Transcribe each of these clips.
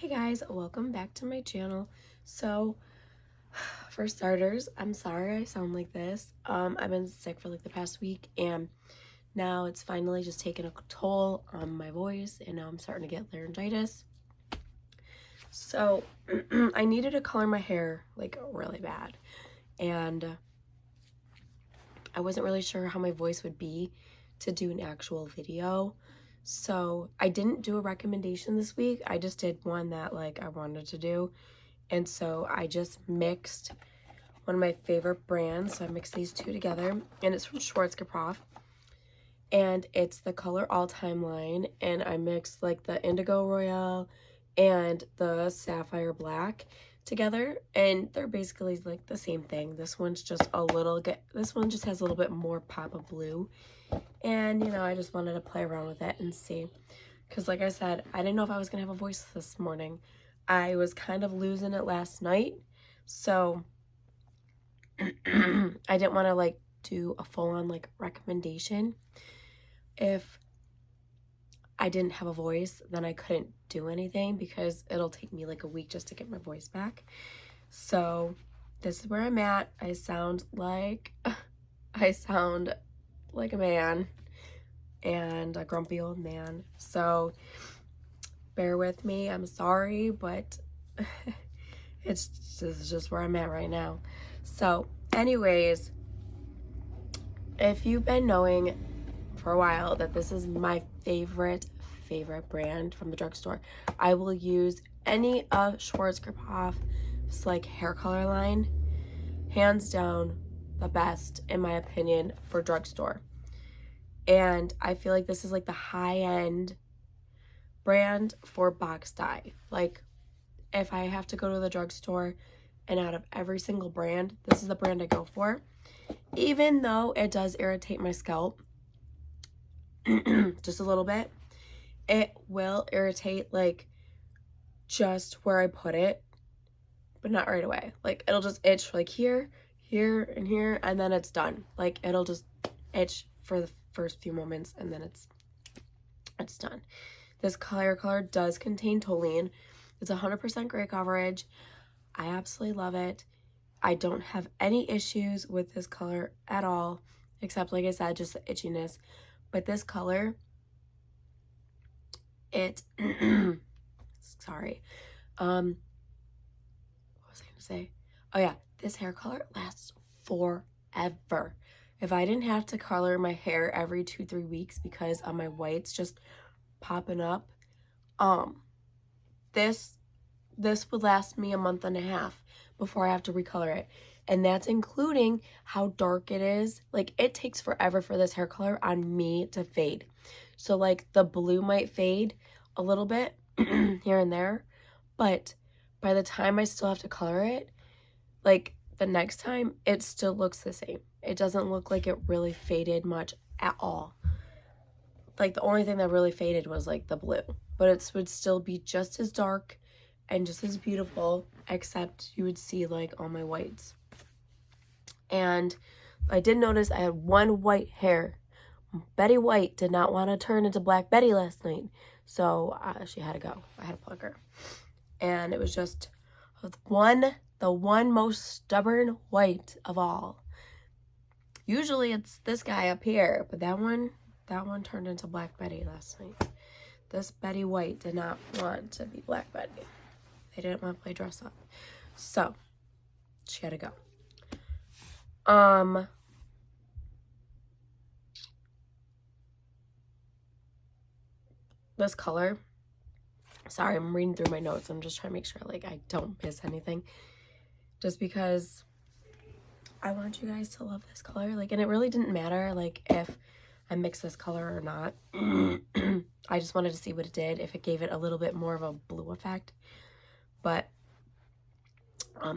Hey guys, welcome back to my channel. So, for starters, I'm sorry I sound like this. I've been sick for like the past week, and now it's finally just taken a toll on my voice, and now I'm starting to get laryngitis. So, I needed to color my hair like really bad, and I wasn't really sure how my voice would be to do an actual video. So I didn't do a recommendation this week. I just did one that like I wanted to do. And so I just mixed one of my favorite brands. So I mixed these two together, and it's from Schwarzkopf. And it's the color Ultime line. And I mixed like the Indigo Royale and the Sapphire Black together, and they're basically like the same thing. This one's just this one just has a little bit more pop of blue. And you know, I just wanted to play around with it and see, because like I said, I didn't know if I was gonna have a voice this morning. I was kind of losing it last night, so I didn't want to like do a full-on like recommendation. If I didn't have a voice, then I couldn't do anything because it'll take me like a week just to get my voice back. So this is where I'm at. I sound like a man, and a grumpy old man. So bear with me. I'm sorry, but this is just where I'm at right now. So anyways, if you've been knowing for a while that this is my favorite brand from the drugstore, I will use any of Schwarzkopf's like hair color line. Hands down the best in my opinion for drugstore. And I feel like this is like the high-end brand for box dye. Like if I have to go to the drugstore, and out of every single brand, this is the brand I go for. Even though it does irritate my scalp just a little bit, it will irritate like just where I put it, but not right away. Like it'll just itch like here, and here, and then it's done. Like it'll just itch for the first few moments, and then it's done. This color does contain toluene. It's 100% gray coverage. I absolutely love it. I don't have any issues with this color at all, except like I said, just the itchiness. But this color, it sorry, what was I gonna say? Oh yeah, this hair color lasts forever. If I didn't have to color my hair every 2-3 weeks because of my whites just popping up, this would last me a month and a half before I have to recolor it. And that's including how dark it is. Like it takes forever for this hair color on me to fade. So like the blue might fade a little bit here and there, but by the time I still have to color it, like the next time, it still looks the same. It doesn't look like it really faded much at all. Like the only thing that really faded was like the blue, but it would still be just as dark and just as beautiful, except you would see like all my whites. And I did notice I had one white hair. Betty White did not want to turn into Black Betty last night, so she had to go. I had to plug her. And it was just the one most stubborn white of all. Usually it's this guy up here, but that one turned into Black Betty last night. This Betty White did not want to be Black Betty. They didn't want to play dress up. So she had to go. This color, sorry, I'm reading through my notes. I'm just trying to make sure like I don't miss anything, just because I want you guys to love this color. Like, and it really didn't matter like if I mixed this color or not. I just wanted to see what it did, if it gave it a little bit more of a blue effect. But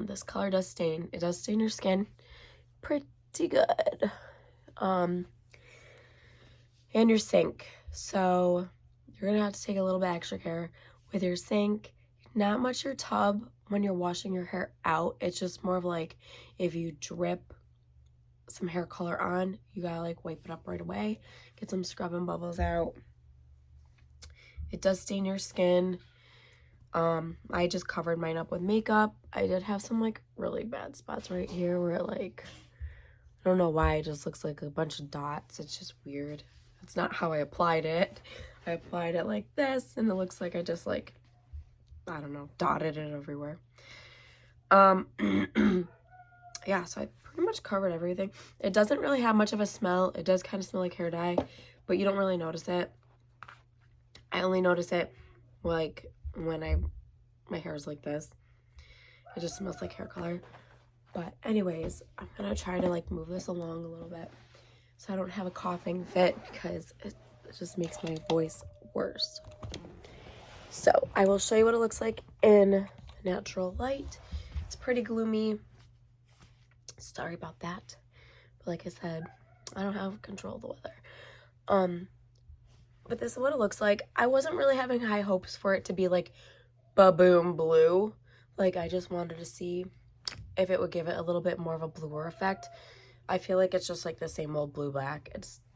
this color does stain. It does stain your skin pretty good. And your sink. So you're gonna have to take a little bit extra care with your sink. Not much your tub when you're washing your hair out. It's just more of like if you drip some hair color on, you gotta like wipe it up right away. Get some scrub and bubbles out. It does stain your skin. I just covered mine up with makeup. I did have some like really bad spots right here where like, I don't know why it just looks like a bunch of dots. It's just weird. That's not how I applied it. I applied it like this and it looks like I just like, I don't know, dotted it everywhere. Yeah, so I pretty much covered everything. It doesn't really have much of a smell. It does kind of smell like hair dye, but you don't really notice it. I only notice it like when my hair is like this. It just smells like hair color. But anyways, I'm gonna try to like move this along a little bit so I don't have a coughing fit because it just makes my voice worse. So I will show you what it looks like in natural light. It's pretty gloomy. Sorry about that. But like I said, I don't have control of the weather. But this is what it looks like. I wasn't really having high hopes for it to be like ba-boom blue. Like I just wanted to see if it would give it a little bit more of a bluer effect. I feel like it's just like the same old blue black.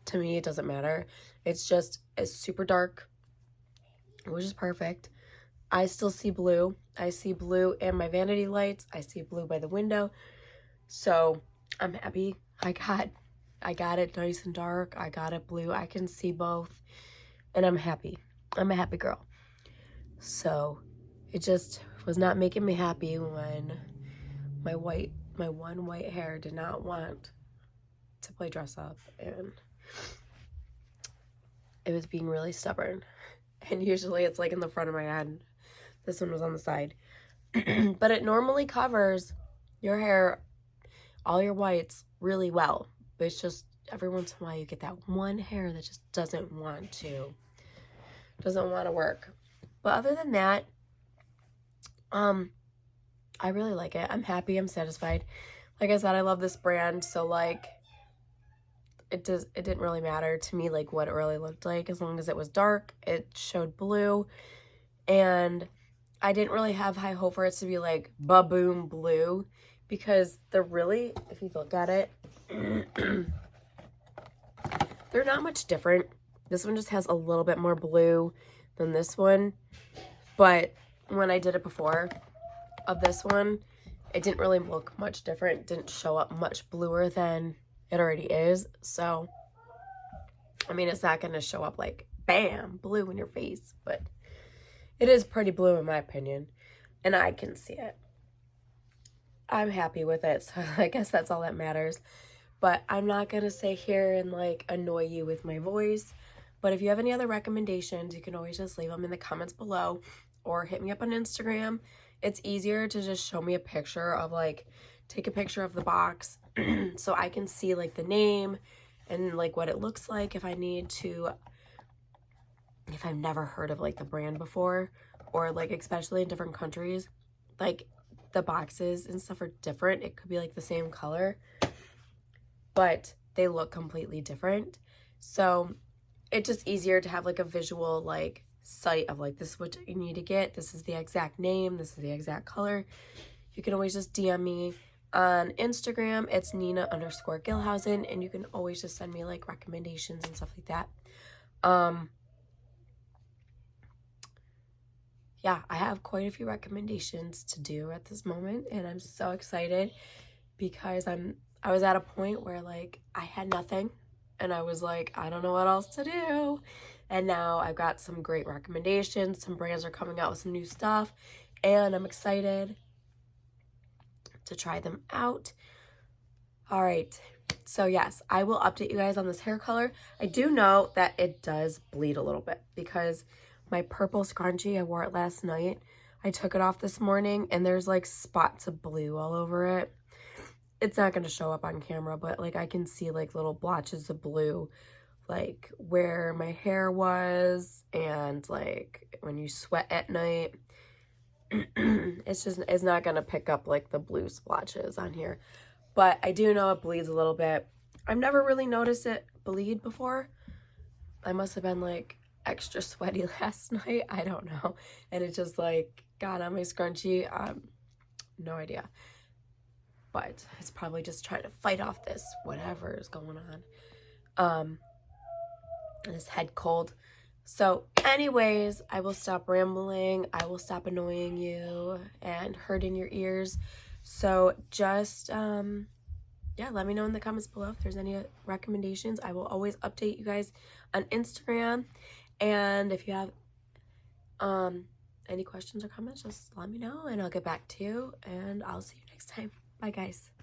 To me, it doesn't matter. It's super dark, which is perfect. I still see blue. I see blue in my vanity lights. I see blue by the window. So I'm happy. I got it nice and dark. I got it blue. I can see both. And I'm happy. I'm a happy girl. So it just was not making me happy when my one white hair did not want to play dress up, and it was being really stubborn. And usually it's like in the front of my head. This one was on the side. But it normally covers your hair, all your whites, really well. But it's just every once in a while you get that one hair that just doesn't want to work. But other than that, I really like it. I'm happy. I'm satisfied. Like I said, I love this brand. So like, it didn't really matter to me like what it really looked like. As long as it was dark, it showed blue. And I didn't really have high hope for it to be like ba-boom blue, because if you look at it, they're not much different. This one just has a little bit more blue than this one. But when I did it before of this one, it didn't really look much different. It didn't show up much bluer than it already is. So, I mean, it's not going to show up like, bam, blue in your face. But it is pretty blue in my opinion. And I can see it. I'm happy with it. So I guess that's all that matters. But I'm not going to sit here and like annoy you with my voice. But if you have any other recommendations, you can always just leave them in the comments below or hit me up on Instagram. It's easier to just show me a picture of like, take a picture of the box so I can see like the name and like what it looks like if I've never heard of like the brand before, or like especially in different countries, like the boxes and stuff are different. It could be like the same color, but they look completely different. So it's just easier to have like a visual like sight of like, this is what you need to get. This is the exact name. This is the exact color. You can always just DM me on Instagram. It's Nina_Gilhousen, and you can always just send me like recommendations and stuff like that. Yeah, I have quite a few recommendations to do at this moment, and I'm so excited because I was at a point where like I had nothing and I was like, I don't know what else to do. And now I've got some great recommendations. Some brands are coming out with some new stuff, and I'm excited to try them out. All right, so yes, I will update you guys on this hair color. I do know that it does bleed a little bit because my purple scrunchie, I wore it last night. I took it off this morning and there's like spots of blue all over it. It's not going to show up on camera, but like I can see like little blotches of blue like where my hair was, and like when you sweat at night. It's not going to pick up like the blue splotches on here. But I do know it bleeds a little bit. I've never really noticed it bleed before. I must have been like extra sweaty last night. I don't know. And it just like got on my scrunchie. No idea. But it's probably just trying to fight off this whatever is going on. This head cold. So anyways, I will stop rambling. I will stop annoying you and hurting your ears. So just, yeah, let me know in the comments below if there's any recommendations. I will always update you guys on Instagram. And if you have any questions or comments, just let me know and I'll get back to you. And I'll see you next time. Bye, guys.